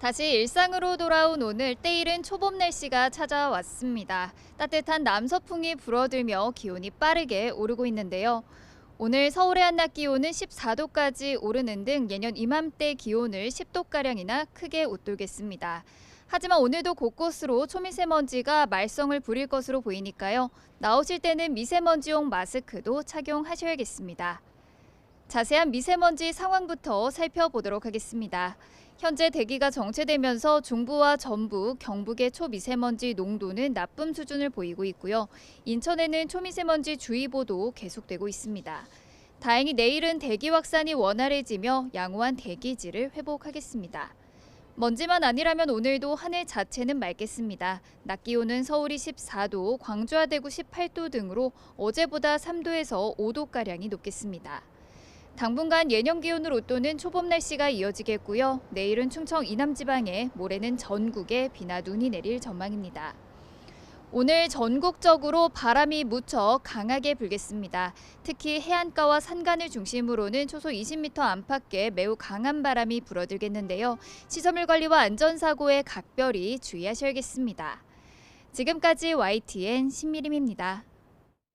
다시 일상으로 돌아온 오늘 때이른 초봄 날씨가 찾아왔습니다. 따뜻한 남서풍이 불어들며 기온이 빠르게 오르고 있는데요. 오늘 서울의 한낮 기온은 14도까지 오르는 등 예년 이맘때 기온을 10도가량이나 크게 웃돌겠습니다. 하지만 오늘도 곳곳으로 초미세먼지가 말썽을 부릴 것으로 보이니까요. 나오실 때는 미세먼지용 마스크도 착용하셔야겠습니다. 자세한 미세먼지 상황부터 살펴보도록 하겠습니다. 현재 대기가 정체되면서 중부와 전북, 경북의 초미세먼지 농도는 나쁨 수준을 보이고 있고요. 인천에는 초미세먼지 주의보도 계속되고 있습니다. 다행히 내일은 대기 확산이 원활해지며 양호한 대기질을 회복하겠습니다. 먼지만 아니라면 오늘도 하늘 자체는 맑겠습니다. 낮 기온은 서울이 14도, 광주와 대구 18도 등으로 어제보다 3도에서 5도가량이 높겠습니다. 당분간 예년 기온을 웃도는 초봄 날씨가 이어지겠고요. 내일은 충청 이남 지방에, 모레는 전국에 비나 눈이 내릴 전망입니다. 오늘 전국적으로 바람이 무척 강하게 불겠습니다. 특히 해안가와 산간을 중심으로는 초속 20m 안팎의 매우 강한 바람이 불어들겠는데요. 시설물 관리와 안전사고에 각별히 주의하셔야겠습니다. 지금까지 YTN 신미림입니다.